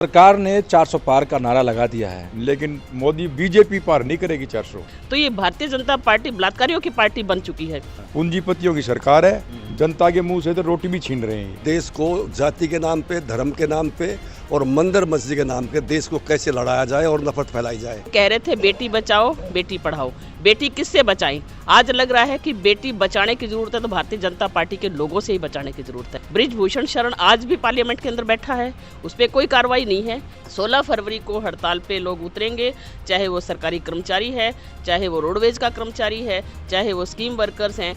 सरकार ने 400 पार का नारा लगा दिया है, लेकिन मोदी बीजेपी पार नहीं करेगी 400। तो ये भारतीय जनता पार्टी बलात्कारियों की पार्टी बन चुकी है। पूंजीपतियों की सरकार है, जनता के मुंह से तो रोटी भी छीन रहे हैं। देश को जाति के नाम पे, धर्म के नाम पे और मंदिर मस्जिद के नाम पे देश को कैसे लड़ाया जाए और नफरत फैलाई जाए। कह रहे थे बेटी बचाओ बेटी पढ़ाओ, बेटी किससे बचाएं? आज लग रहा है कि बेटी बचाने की जरूरत है तो भारतीय जनता पार्टी के लोगों से ही बचाने की जरूरत है। बृजभूषण शरण आज भी पार्लियामेंट के अंदर बैठा है, उस पर कोई कार्रवाई नहीं है। 16 फरवरी को हड़ताल पे लोग उतरेंगे, चाहे वो सरकारी कर्मचारी है, चाहे वो रोडवेज का कर्मचारी है, चाहे वो स्कीम वर्कर्स हैं।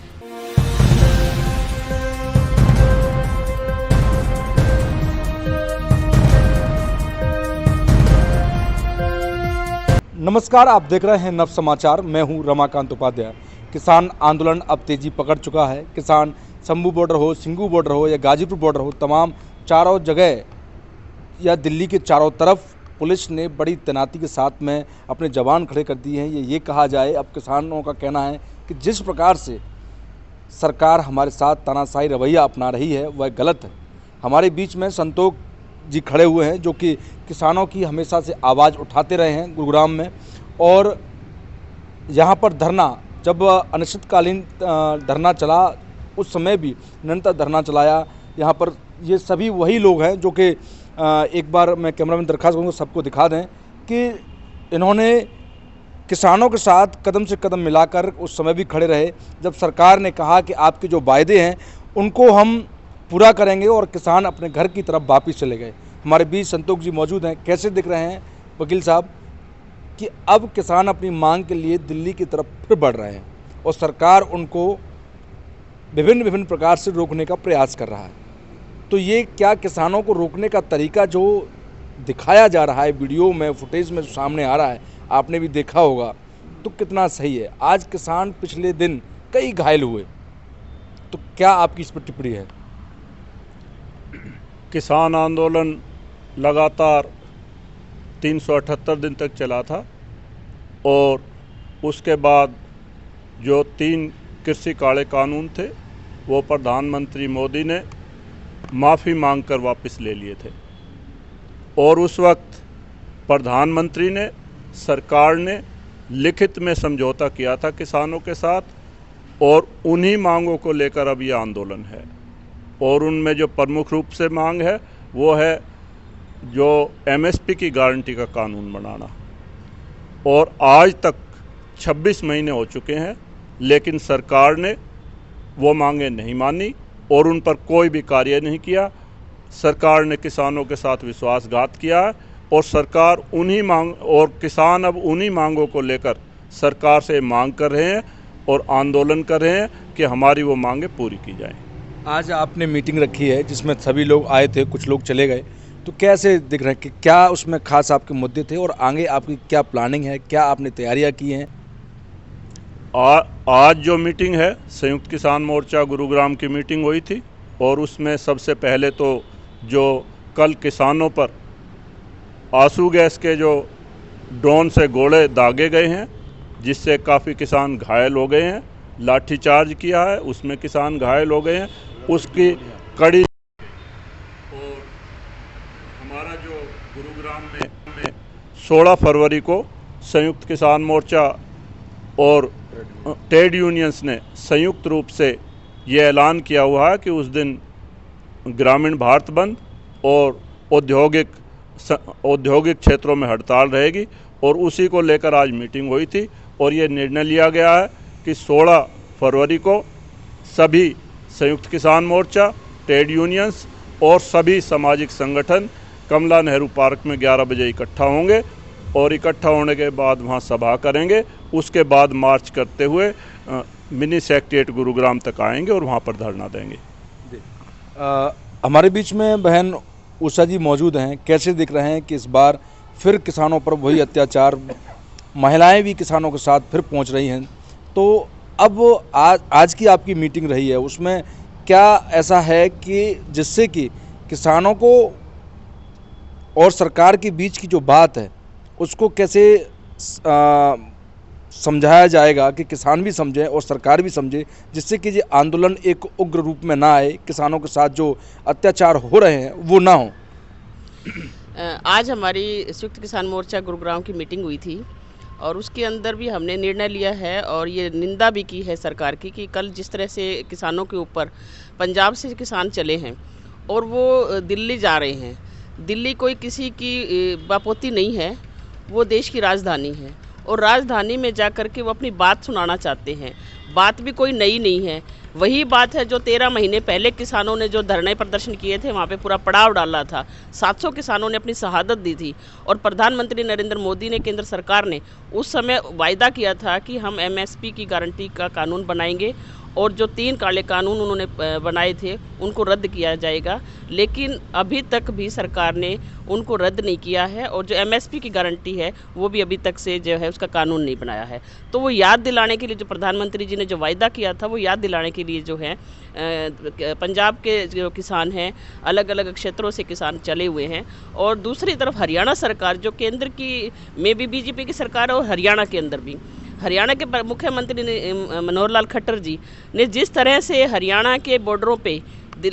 नमस्कार, आप देख रहे हैं नव समाचार। मैं हूं रमाकांत उपाध्याय। किसान आंदोलन अब तेजी पकड़ चुका है। किसान शंभू बॉर्डर हो, सिंघू बॉर्डर हो या गाजीपुर बॉर्डर हो, तमाम चारों जगह या दिल्ली के चारों तरफ पुलिस ने बड़ी तैनाती के साथ में अपने जवान खड़े कर दिए हैं। ये कहा जाए, अब किसानों का कहना है कि जिस प्रकार से सरकार हमारे साथ तानाशाही रवैया अपना रही है वह गलत है। हमारे बीच में संतोष जी खड़े हुए हैं जो कि किसानों की हमेशा से आवाज़ उठाते रहे हैं गुरुग्राम में, और यहाँ पर धरना, जब अनिश्चितकालीन धरना चला उस समय भी निरंतर धरना चलाया। यहाँ पर ये सभी वही लोग हैं जो कि एक बार मैं कैमरा में दरख्वास्त करूँगा सबको दिखा दें कि इन्होंने किसानों के साथ कदम से कदम मिलाकर उस समय भी खड़े रहे जब सरकार ने कहा कि आपके जो वायदे हैं उनको हम पूरा करेंगे, और किसान अपने घर की तरफ वापस चले गए। हमारे बीच संतोष जी मौजूद हैं। कैसे दिख रहे हैं वकील साहब कि अब किसान अपनी मांग के लिए दिल्ली की तरफ फिर बढ़ रहे हैं और सरकार उनको विभिन्न प्रकार से रोकने का प्रयास कर रहा है। तो ये क्या किसानों को रोकने का तरीका जो दिखाया जा रहा है वीडियो में, फुटेज में जो सामने आ रहा है, आपने भी देखा होगा, तो कितना सही है? आज किसान पिछले दिन कई घायल हुए, तो क्या आपकी इस पर टिप्पणी है? किसान आंदोलन लगातार 378 दिन तक चला था और उसके बाद जो 3 कृषि काले कानून थे वो प्रधानमंत्री मोदी ने माफ़ी मांगकर वापस ले लिए थे, और उस वक्त प्रधानमंत्री ने, सरकार ने लिखित में समझौता किया था किसानों के साथ, और उन्हीं मांगों को लेकर अब ये आंदोलन है। और उनमें जो प्रमुख रूप से मांग है वो है जो एमएसपी की गारंटी का कानून बनाना। और आज तक 26 महीने हो चुके हैं, लेकिन सरकार ने वो मांगें नहीं मानी और उन पर कोई भी कार्य नहीं किया। सरकार ने किसानों के साथ विश्वासघात किया है और सरकार किसान अब उन्हीं मांगों को लेकर सरकार से मांग कर रहे हैं और आंदोलन कर रहे हैं कि हमारी वो मांगें पूरी की जाएं। आज आपने मीटिंग रखी है जिसमें सभी लोग आए थे, कुछ लोग चले गए, तो कैसे दिख रहे हैं कि क्या उसमें खास आपके मुद्दे थे और आगे आपकी क्या प्लानिंग है, क्या आपने तैयारियां की हैं? आज जो मीटिंग है, संयुक्त किसान मोर्चा गुरुग्राम की मीटिंग हुई थी, और उसमें सबसे पहले तो जो कल किसानों पर आंसू गैस के जो ड्रोन से गोले दागे गए हैं जिससे काफ़ी किसान घायल हो गए हैं, लाठीचार्ज किया है, उसमें किसान घायल हो गए हैं, उसकी कड़ी। और हमारा जो गुरुग्राम में 16 फरवरी को संयुक्त किसान मोर्चा और ट्रेड यूनियंस ने संयुक्त रूप से ये ऐलान किया हुआ है कि उस दिन ग्रामीण भारत बंद और औद्योगिक क्षेत्रों में हड़ताल रहेगी, और उसी को लेकर आज मीटिंग हुई थी। और ये निर्णय लिया गया है कि 16 फरवरी को सभी संयुक्त किसान मोर्चा, ट्रेड यूनियंस और सभी सामाजिक संगठन कमला नेहरू पार्क में 11 बजे इकट्ठा होंगे, और इकट्ठा होने के बाद वहाँ सभा करेंगे। उसके बाद मार्च करते हुए मिनी सेक्रेटेरिएट गुरुग्राम तक आएंगे और वहाँ पर धरना देंगे। हमारे बीच में बहन उषा जी मौजूद हैं। कैसे दिख रहे हैं कि इस बार फिर किसानों पर वही अत्याचार, महिलाएं भी किसानों के साथ फिर पहुंच रही हैं, तो अब आज की आपकी मीटिंग रही है, उसमें क्या ऐसा है कि जिससे कि किसानों को और सरकार के बीच की जो बात है उसको कैसे समझाया जाएगा कि किसान भी समझें और सरकार भी समझे, जिससे कि ये आंदोलन एक उग्र रूप में ना आए, किसानों के साथ जो अत्याचार हो रहे हैं वो ना हो? आज हमारी संयुक्त किसान मोर्चा गुरुग्राम की मीटिंग हुई थी और उसके अंदर भी हमने निर्णय लिया है और ये निंदा भी की है सरकार की कि कल जिस तरह से किसानों के ऊपर पंजाब से किसान चले हैं और वो दिल्ली जा रहे हैं। दिल्ली कोई किसी की बापोती नहीं है, वो देश की राजधानी है और राजधानी में जा कर के वो अपनी बात सुनाना चाहते हैं। बात भी कोई नई नहीं है, वही बात है जो 13 महीने पहले किसानों ने जो धरने प्रदर्शन किए थे, वहाँ पे पूरा पड़ाव डाला था। 700 किसानों ने अपनी शहादत दी थी और प्रधानमंत्री नरेंद्र मोदी ने, केंद्र सरकार ने उस समय वायदा किया था कि हम एमएसपी की गारंटी का कानून बनाएंगे और जो 3 काले कानून उन्होंने बनाए थे उनको रद्द किया जाएगा। लेकिन अभी तक भी सरकार ने उनको रद्द नहीं किया है और जो एमएसपी की गारंटी है वो भी अभी तक से जो है उसका कानून नहीं बनाया है। तो वो याद दिलाने के लिए, जो प्रधानमंत्री जी ने जो वायदा किया था वो याद दिलाने के लिए जो है पंजाब के जो किसान हैं, अलग अलग क्षेत्रों से किसान चले हुए हैं। और दूसरी तरफ हरियाणा सरकार, जो केंद्र की में भी बीजेपी की सरकार है और हरियाणा के अंदर भी, हरियाणा के मुख्यमंत्री मनोहर लाल खट्टर जी ने जिस तरह से हरियाणा के बॉर्डरों पे,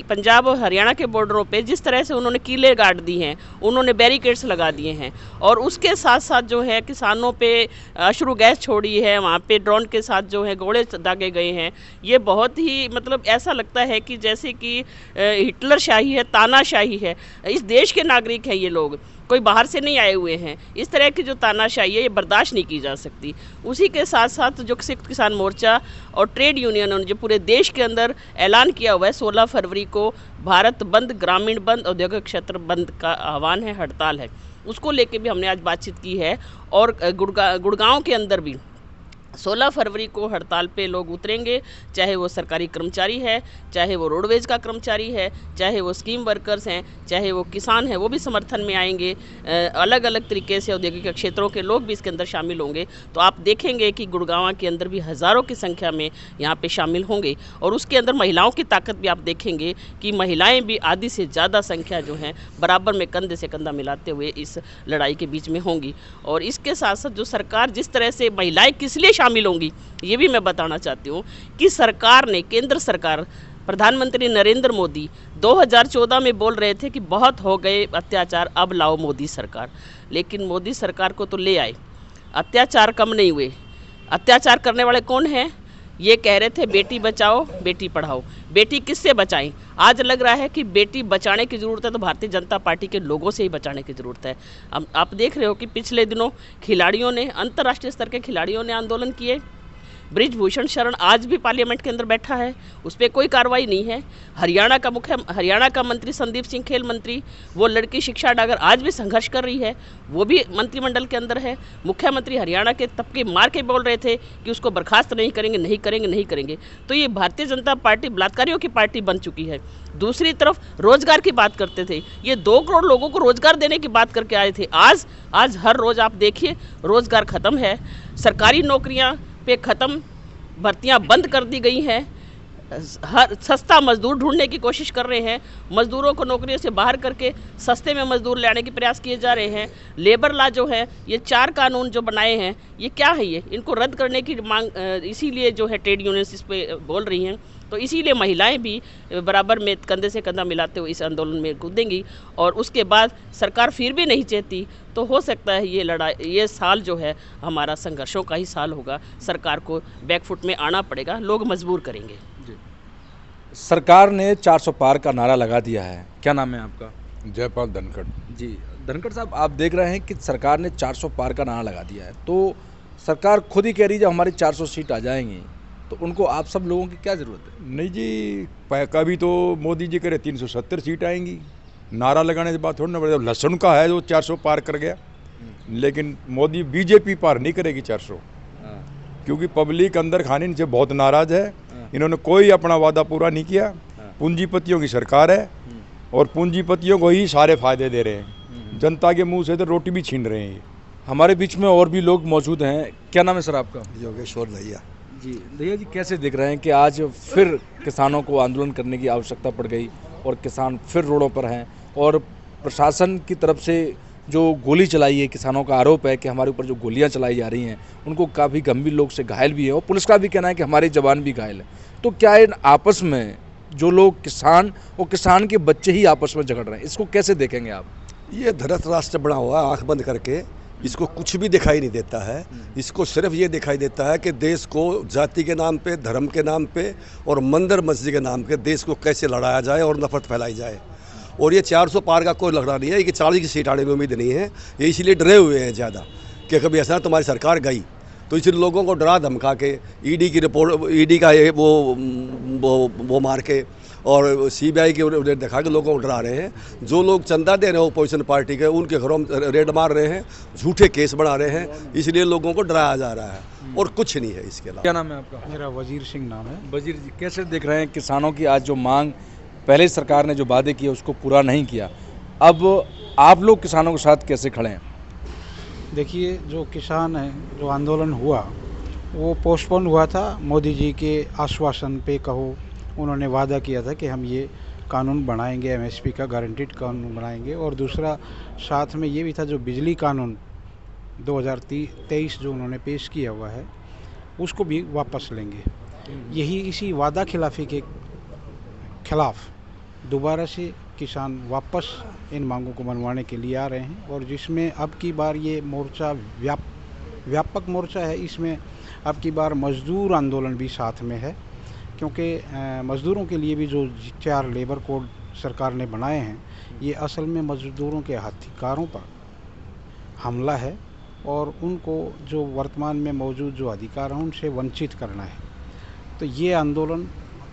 पंजाब और हरियाणा के बॉर्डरों पे जिस तरह से उन्होंने कीले गाड़ दी हैं, उन्होंने बैरिकेड्स लगा दिए हैं और उसके साथ साथ जो है किसानों पे अश्रु गैस छोड़ी है, वहाँ पे ड्रोन के साथ जो है गोले दागे गए हैं। ये बहुत ही मतलब ऐसा लगता है कि जैसे कि हिटलर शाही है, तानाशाही है। इस देश के नागरिक हैं ये लोग, कोई बाहर से नहीं आए हुए हैं। इस तरह की जो तानाशाही है ये बर्दाश्त नहीं की जा सकती। उसी के साथ साथ जो संयुक्त किसान मोर्चा और ट्रेड यूनियनों ने जो पूरे देश के अंदर ऐलान किया हुआ है, 16 फरवरी को भारत बंद, ग्रामीण बंद, औद्योगिक क्षेत्र बंद का आह्वान है, हड़ताल है, उसको लेके भी हमने आज बातचीत की है। और गुड़गांव के अंदर भी 16 फरवरी को हड़ताल पे लोग उतरेंगे, चाहे वो सरकारी कर्मचारी है, चाहे वो रोडवेज का कर्मचारी है, चाहे वो स्कीम वर्कर्स हैं, चाहे वो किसान हैं, वो भी समर्थन में आएंगे। अलग अलग तरीके से औद्योगिक क्षेत्रों के लोग भी इसके अंदर शामिल होंगे। तो आप देखेंगे कि गुड़गांव के अंदर भी हज़ारों की संख्या में यहाँ पे शामिल होंगे और उसके अंदर महिलाओं की ताकत भी आप देखेंगे कि महिलाएँ भी आधी से ज़्यादा संख्या जो है बराबर में कंधे से कंधा मिलाते हुए इस लड़ाई के बीच में होंगी। और इसके साथ साथ जो सरकार जिस तरह से महिलाएँ किस लिए शामिल होंगी ये भी मैं बताना चाहती हूँ कि सरकार ने, केंद्र सरकार, प्रधानमंत्री नरेंद्र मोदी 2014 में बोल रहे थे कि बहुत हो गए अत्याचार, अब लाओ मोदी सरकार। लेकिन मोदी सरकार को तो ले आए, अत्याचार कम नहीं हुए। अत्याचार करने वाले कौन हैं? ये कह रहे थे बेटी बचाओ बेटी पढ़ाओ। बेटी किससे बचाएं? आज लग रहा है कि बेटी बचाने की ज़रूरत है तो भारतीय जनता पार्टी के लोगों से ही बचाने की ज़रूरत है। अब आप देख रहे हो कि पिछले दिनों खिलाड़ियों ने, अंतर्राष्ट्रीय स्तर के खिलाड़ियों ने आंदोलन किए। ब्रिजभूषण शरण आज भी पार्लियामेंट के अंदर बैठा है, उस पर कोई कार्रवाई नहीं है। हरियाणा का मंत्री संदीप सिंह, खेल मंत्री, वो लड़की शिक्षा डागर आज भी संघर्ष कर रही है, वो भी मंत्रिमंडल के अंदर है। मुख्यमंत्री हरियाणा के तबके मार के बोल रहे थे कि उसको बर्खास्त नहीं करेंगे, नहीं करेंगे, नहीं करेंगे। तो ये भारतीय जनता पार्टी बलात्कारियों की पार्टी बन चुकी है। दूसरी तरफ रोजगार की बात करते थे, ये 2 करोड़ लोगों को रोजगार देने की बात करके आए थे। आज हर रोज आप देखिए रोजगार खत्म है, सरकारी नौकरियां पे ख़त्म, भर्तियां बंद कर दी गई हैं। हर सस्ता मजदूर ढूंढने की कोशिश कर रहे हैं, मजदूरों को नौकरियों से बाहर करके सस्ते में मजदूर लाने के प्रयास किए जा रहे हैं। लेबर लॉ जो है, ये 4 कानून जो बनाए हैं, ये क्या है? ये इनको रद्द करने की मांग इसीलिए जो है ट्रेड यूनियंस इस पे बोल रही हैं। तो इसीलिए महिलाएं भी बराबर में कंधे से कंधा मिलाते हुए इस आंदोलन में कूदेंगी। और उसके बाद सरकार फिर भी नहीं चाहती तो हो सकता है ये लड़ाई, ये साल जो है हमारा संघर्षों का ही साल होगा। सरकार को बैकफुट में आना पड़ेगा, लोग मजबूर करेंगे। सरकार ने 400 पार का नारा लगा दिया है। क्या नाम है आपका? जयपाल धनखड़ जी धनखड़ साहब, आप देख रहे हैं कि सरकार ने 400 पार का नारा लगा दिया है, तो सरकार खुद ही कह रही है जब हमारी 400 सीट आ जाएंगी तो उनको आप सब लोगों की क्या ज़रूरत है? नहीं जी, कभी तो मोदी जी करे 370 सीट आएंगी। नारा लगाने से बात थोड़ी ना बढ़े। लहसुन का है जो 400 पार कर गया, लेकिन मोदी बीजेपी पार नहीं करेगी 400, क्योंकि पब्लिक अंदर खाने से बहुत नाराज़ है। इन्होंने कोई अपना वादा पूरा नहीं किया। पूंजीपतियों की सरकार है और पूंजीपतियों को ही सारे फायदे दे रहे हैं, जनता के मुंह से तो रोटी भी छीन रहे हैं। हमारे बीच में और भी लोग मौजूद हैं। क्या नाम है सर आपका? योगेश्वर दहिया। जी दहिया जी, कैसे देख रहे हैं कि आज फिर किसानों को आंदोलन करने की आवश्यकता पड़ गई और किसान फिर रोडों पर हैं और प्रशासन की तरफ से जो गोली चलाई है, किसानों का आरोप है कि हमारे ऊपर जो गोलियां चलाई जा रही हैं उनको काफ़ी गंभीर लोग से घायल भी है और पुलिस का भी कहना है कि हमारे जवान भी घायल है। तो क्या इन आपस में जो लोग किसान और किसान के बच्चे ही आपस में झगड़ रहे हैं, इसको कैसे देखेंगे आप? ये धृतराष्ट्र बना हुआ आंख बंद करके, इसको कुछ भी दिखाई नहीं देता है। इसको सिर्फ ये दिखाई देता है कि देश को जाति के नाम पे, धर्म के नाम पे और मंदिर मस्जिद के नाम पे देश को कैसे लड़ाया जाए और नफरत फैलाई जाए। और ये 400 पार का कोई लड़ना नहीं है, कि 40 की सीट आने की उम्मीद नहीं है। ये इसलिए डरे हुए हैं ज़्यादा कि कभी ऐसा तुम्हारी सरकार गई, तो इसलिए लोगों को डरा धमका के ईडी की रिपोर्ट, ईडी का ये वो मार के और सीबीआई के रेड दिखा के लोगों को डरा रहे हैं। जो लोग चंदा दे रहे हैं अपोजिशन पार्टी के, उनके घरों में रेड मार रहे हैं, झूठे केस बना रहे हैं, इसलिए लोगों को डराया जा रहा है और कुछ नहीं है इसके अलावा। क्या नाम है आपका? मेरा वजीर सिंह नाम है। वजीर जी, कैसे देख रहे हैं किसानों की आज जो मांग, पहले सरकार ने जो वादे किए उसको पूरा नहीं किया, अब आप लोग किसानों के साथ कैसे खड़े हैं? देखिए, जो किसान है, जो आंदोलन हुआ वो पोस्टपोन हुआ था मोदी जी के आश्वासन पे कहो। उन्होंने वादा किया था कि हम ये कानून बनाएंगे, एमएसपी का गारंटीड कानून बनाएंगे। और दूसरा साथ में ये भी था, जो बिजली कानून 2023 जो उन्होंने पेश किया हुआ है उसको भी वापस लेंगे। यही इसी वादा खिलाफी के खिलाफ दोबारा से किसान वापस इन मांगों को मनवाने के लिए आ रहे हैं। और जिसमें अब की बार ये मोर्चा व्यापक मोर्चा है, इसमें अब की बार मजदूर आंदोलन भी साथ में है, क्योंकि मज़दूरों के लिए भी जो 4 लेबर कोड सरकार ने बनाए हैं, ये असल में मज़दूरों के अधिकारों पर हमला है और उनको जो वर्तमान में मौजूद जो अधिकार हैं उनसे वंचित करना है। तो ये आंदोलन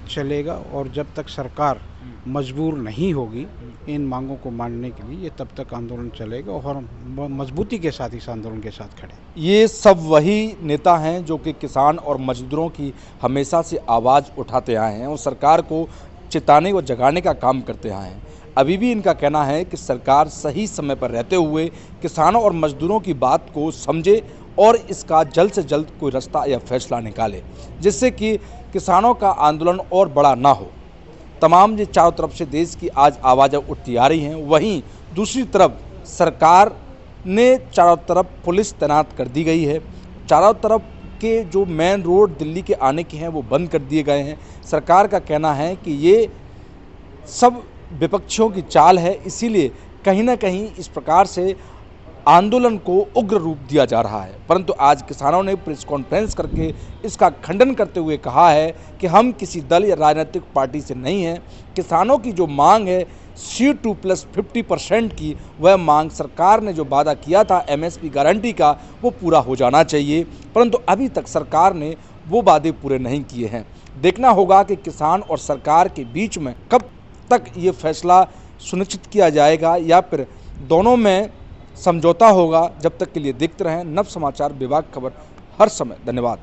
चलेगा और जब तक सरकार मजबूर नहीं होगी इन मांगों को मानने के लिए, ये तब तक आंदोलन चलेगा और हम मजबूती के साथ इस आंदोलन के साथ खड़े। ये सब वही नेता हैं जो कि किसान और मजदूरों की हमेशा से आवाज़ उठाते आए हैं और सरकार को चेताने व जगाने का काम करते आए हैं। अभी भी इनका कहना है कि सरकार सही समय पर रहते हुए किसानों और मजदूरों की बात को समझे और इसका जल्द से जल्द कोई रास्ता या फैसला निकाले, जिससे कि किसानों का आंदोलन और बड़ा ना हो। तमाम ये चारों तरफ से देश की आज आवाज़ें उठती आ रही हैं। वहीं दूसरी तरफ सरकार ने चारों तरफ पुलिस तैनात कर दी गई है। चारों तरफ के जो मेन रोड दिल्ली के आने के हैं वो बंद कर दिए गए हैं। सरकार का कहना है कि ये सब विपक्षियों की चाल है, इसीलिए कहीं ना कहीं इस प्रकार से आंदोलन को उग्र रूप दिया जा रहा है। परंतु आज किसानों ने प्रेस कॉन्फ्रेंस करके इसका खंडन करते हुए कहा है कि हम किसी दल या राजनीतिक पार्टी से नहीं हैं। किसानों की जो मांग है C2 + 50% की, वह मांग सरकार ने जो वादा किया था MSP गारंटी का, वो पूरा हो जाना चाहिए। परंतु अभी तक सरकार ने वो वादे पूरे नहीं किए हैं। देखना होगा कि किसान और सरकार के बीच में कब तक ये फैसला सुनिश्चित किया जाएगा या फिर दोनों में समझौता होगा। जब तक के लिए देखते रहें नव समाचार विभाग खबर हर समय। धन्यवाद।